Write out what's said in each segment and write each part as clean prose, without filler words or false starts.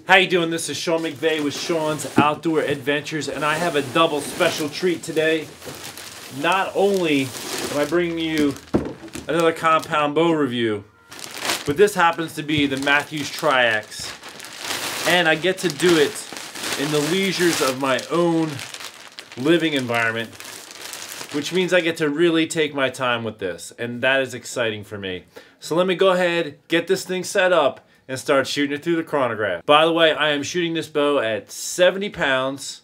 How you doing? This is Sean McVeigh with Sean's Outdoor Adventures, and I have a double special treat today. Not only am I bringing you another compound bow review, but this happens to be the Mathews Triax, and I get to do it in the leisures of my own living environment, which means I get to really take my time with this, and that is exciting for me. So let me go ahead, get this thing set up, and start shooting it through the chronograph. By the way, I am shooting this bow at 70 pounds,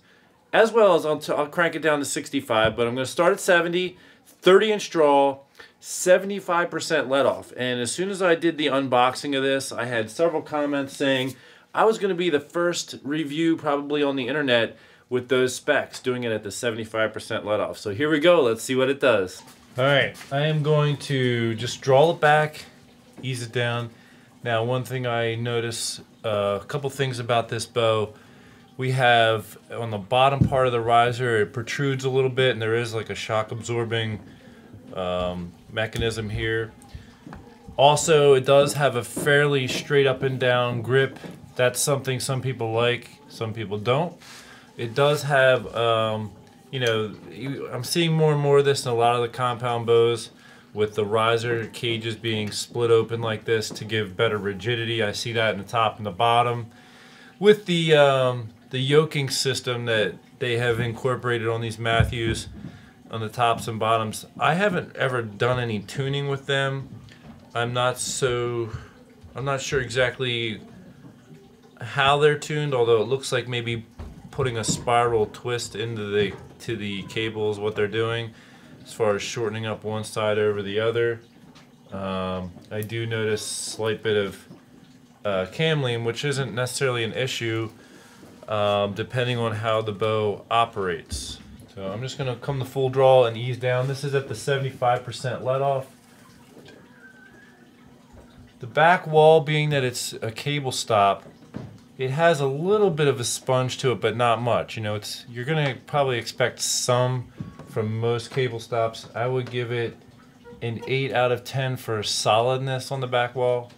as well as I'll crank it down to 65, but I'm gonna start at 70, 30-inch draw, 75% let off. And as soon as I did the unboxing of this, I had several comments saying I was gonna be the first review probably on the internet with those specs, doing it at the 75% let off. So here we go, let's see what it does. All right, I am going to just draw it back, ease it down. Now, one thing I notice, a couple things about this bow, we have on the bottom part of the riser, it protrudes a little bit, and there is like a shock absorbing mechanism here. Also, it does have a fairly straight up and down grip. That's something some people like, some people don't. It does have, you know, I'm seeing more and more of this in a lot of the compound bows, with the riser cages being split open like this to give better rigidity. I see that in the top and the bottom. With the yoking system that they have incorporated on these Mathews on the tops and bottoms, I haven't ever done any tuning with them. I'm not sure exactly how they're tuned, although it looks like maybe putting a spiral twist into the cable is what they're doing, as far as shortening up one side over the other. I do notice a slight bit of camling, which isn't necessarily an issue depending on how the bow operates. So I'm just going to come to full draw and ease down. This is at the 75% let off. The back wall, being that it's a cable stop, it has a little bit of a sponge to it, but not much. You know, you're going to probably expect some from most cable stops. I would give it an 8 out of 10 for solidness on the back wall.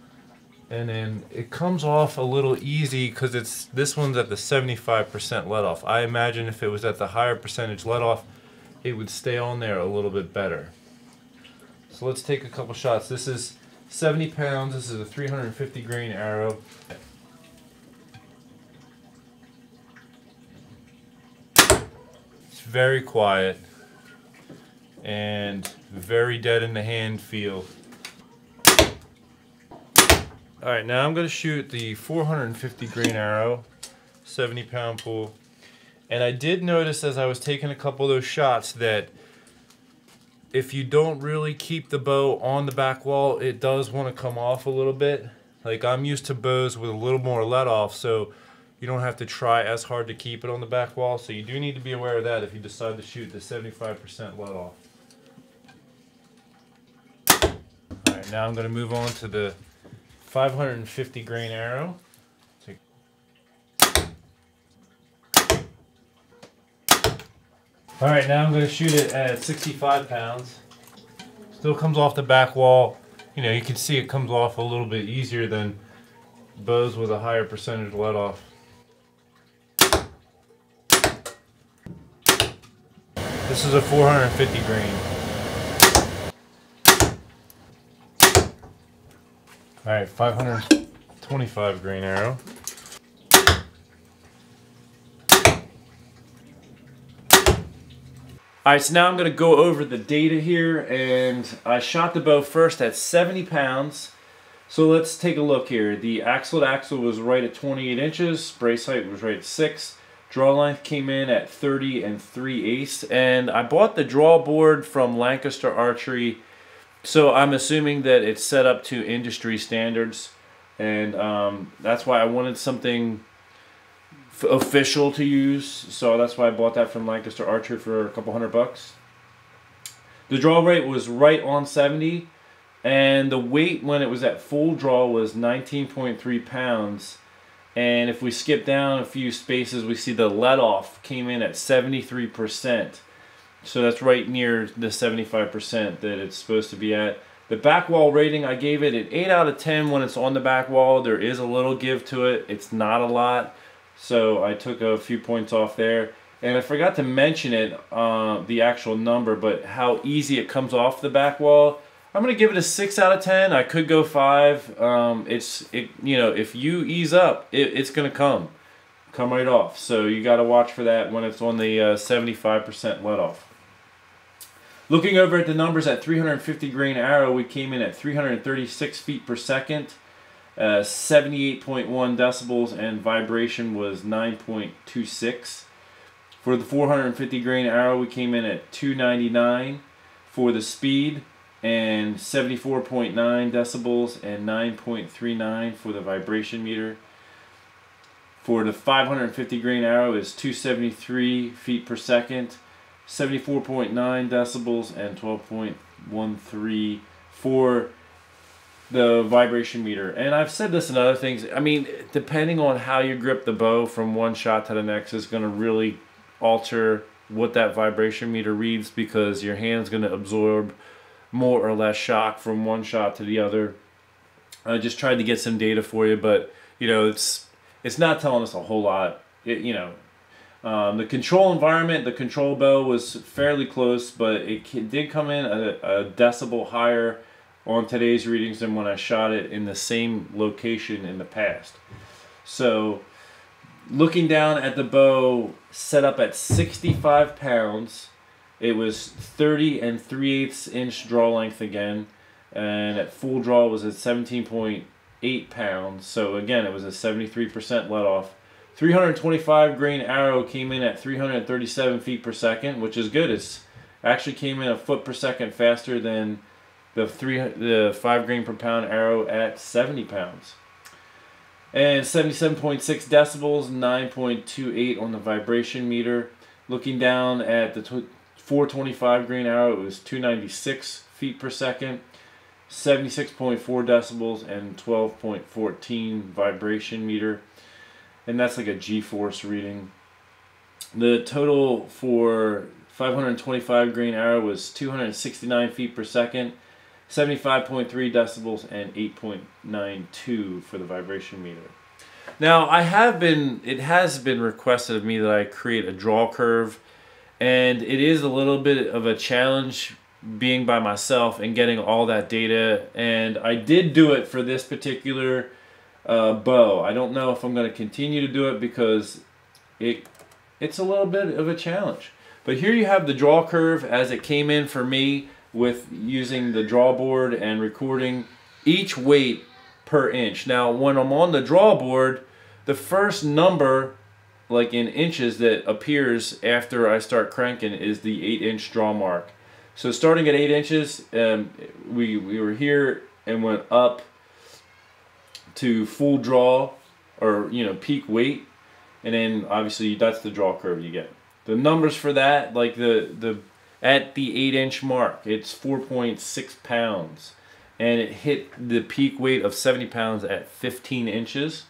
And then it comes off a little easy because this one's at the 75% let off. I imagine if it was at the higher percentage let off, it would stay on there a little bit better. So let's take a couple shots. This is 70 pounds. This is a 350 grain arrow. It's very quiet and very dead in the hand feel. Alright, now I'm going to shoot the 450 grain arrow, 70 pound pull. And I did notice as I was taking a couple of those shots that if you don't really keep the bow on the back wall, it does want to come off a little bit. Like, I'm used to bows with a little more let off, so you don't have to try as hard to keep it on the back wall. So you do need to be aware of that if you decide to shoot the 75% let off. Alright, now I'm going to move on to the 550 grain arrow. Alright, now I'm going to shoot it at 65 pounds. Still comes off the back wall. You know, you can see it comes off a little bit easier than bows with a higher percentage let off. This is a 450 grain. Alright, 525 grain arrow. Alright, so now I'm going to go over the data here, and I shot the bow first at 70 pounds. So let's take a look here. The axle to axle was right at 28 inches, brace height was right at 6, draw length came in at 30 3/8, and I bought the draw board from Lancaster Archery. So I'm assuming that it's set up to industry standards, and that's why I wanted something official to use. So that's why I bought that from Lancaster Archery for a couple $100. The draw rate was right on 70, and the weight when it was at full draw was 19.3 pounds. And if we skip down a few spaces, we see the let off came in at 73%. So that's right near the 75% that it's supposed to be at. The back wall rating, I gave it an 8 out of 10 when it's on the back wall. There is a little give to it. It's not a lot. So I took a few points off there. And I forgot to mention it, the actual number, but how easy it comes off the back wall. I'm going to give it a 6 out of 10. I could go 5. You know, if you ease up, it's going to come right off. So you got to watch for that when it's on the 75% let off. Looking over at the numbers at 350 grain arrow, we came in at 336 feet per second, 78.1 decibels, and vibration was 9.26. For the 450 grain arrow, we came in at 299 for the speed, and 74.9 decibels and 9.39 for the vibration meter. For the 550 grain arrow is 273 feet per second, 74.9 decibels and 12.13 for the vibration meter. And I've said this in other things. I mean, depending on how you grip the bow from one shot to the next is going to really alter what that vibration meter reads, because your hand's going to absorb more or less shock from one shot to the other. I just tried to get some data for you, but you know, it's not telling us a whole lot. The control environment, the control bow was fairly close, but it did come in a decibel higher on today's readings than when I shot it in the same location in the past. So looking down at the bow set up at 65 pounds, it was 30 3/8 inch draw length again, and at full draw was at 17.8 pounds. So again, it was a 73% let off. 325 grain arrow came in at 337 feet per second, which is good. It's actually came in a foot per second faster than the 5 grain per pound arrow at 70 pounds. And 77.6 decibels, 9.28 on the vibration meter. Looking down at the 425 grain arrow, it was 296 feet per second, 76.4 decibels and 12.14 vibration meter. And that's like a G-force reading. The total for 525 grain arrow was 269 feet per second, 75.3 decibels, and 8.92 for the vibration meter. Now, it has been requested of me that I create a draw curve, and it is a little bit of a challenge being by myself and getting all that data, and I did do it for this particular bow. I don't know if I'm going to continue to do it because it's a little bit of a challenge. But here you have the draw curve as it came in for me with using the draw board and recording each weight per inch. Now when I'm on the draw board, the first number, like in inches, that appears after I start cranking is the 8-inch draw mark. So starting at 8 inches, we were here and went up to full draw, or peak weight, and then obviously that's the draw curve you get. The numbers for that, like at the 8-inch mark, it's 4.6 pounds, and it hit the peak weight of 70 pounds at 15 inches,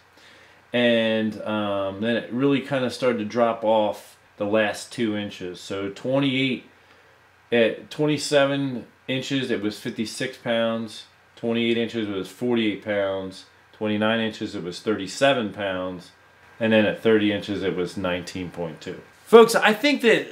and then it really kind of started to drop off the last 2 inches. So 28 at 27 inches it was 56 pounds, 28 inches it was 48 pounds, 29 inches it was 37 pounds, and then at 30 inches it was 19.2. Folks, I think that,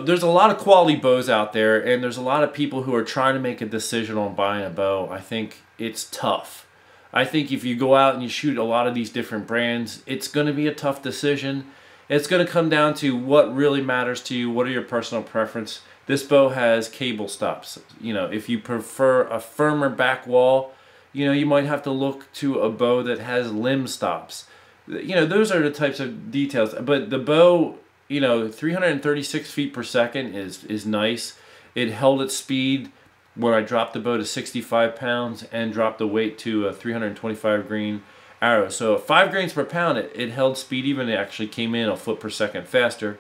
there's a lot of quality bows out there, and there's a lot of people who are trying to make a decision on buying a bow. I think it's tough. I think if you go out and you shoot a lot of these different brands, it's going to be a tough decision. It's going to come down to what really matters to you. What are your personal preference? This bow has cable stops. If you prefer a firmer back wall, you might have to look to a bow that has limb stops. Those are the types of details. But the bow, 336 feet per second is nice. It held its speed when I dropped the bow to 65 pounds and dropped the weight to a 325 grain arrow. So at 5 grains per pound, it held speed, even it actually came in a foot per second faster.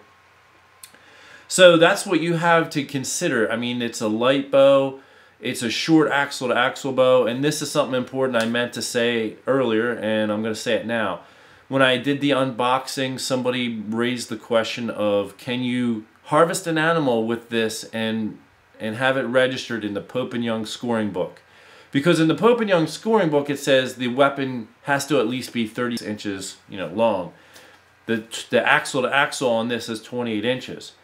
So that's what you have to consider. I mean, it's a light bow. It's a short axle to axle bow, and this is something important I meant to say earlier, and I'm going to say it now. When I did the unboxing, somebody raised the question of, can you harvest an animal with this and have it registered in the Pope and Young scoring book? Because in the Pope and Young scoring book, it says the weapon has to at least be 30 inches, long. The axle to axle on this is 28 inches.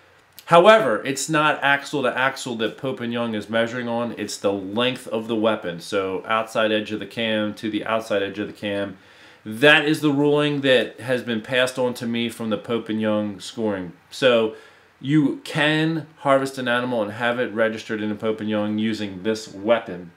However, it's not axle to axle that Pope and Young is measuring on. It's the length of the weapon. So outside edge of the cam to the outside edge of the cam. That is the ruling that has been passed on to me from the Pope and Young scoring. So you can harvest an animal and have it registered in a Pope and Young using this weapon.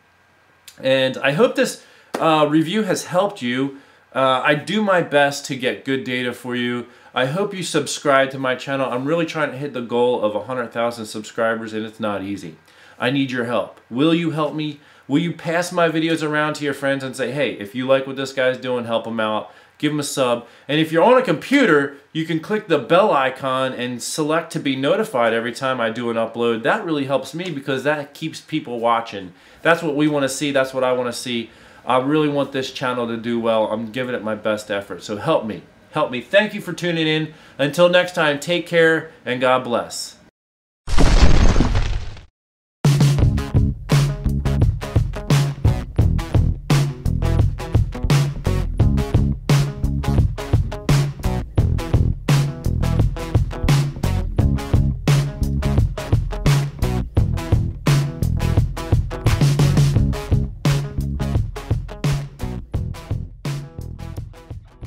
And I hope this review has helped you. I do my best to get good data for you. I hope you subscribe to my channel. I'm really trying to hit the goal of 100,000 subscribers, and it's not easy. I need your help. Will you help me? Will you pass my videos around to your friends and say, hey, if you like what this guy's doing, help him out. Give him a sub. And if you're on a computer, you can click the bell icon and select to be notified every time I do an upload. That really helps me because that keeps people watching. That's what we want to see. That's what I want to see. I really want this channel to do well. I'm giving it my best effort. So help me. Help me. Thank you for tuning in. Until next time, take care and God bless.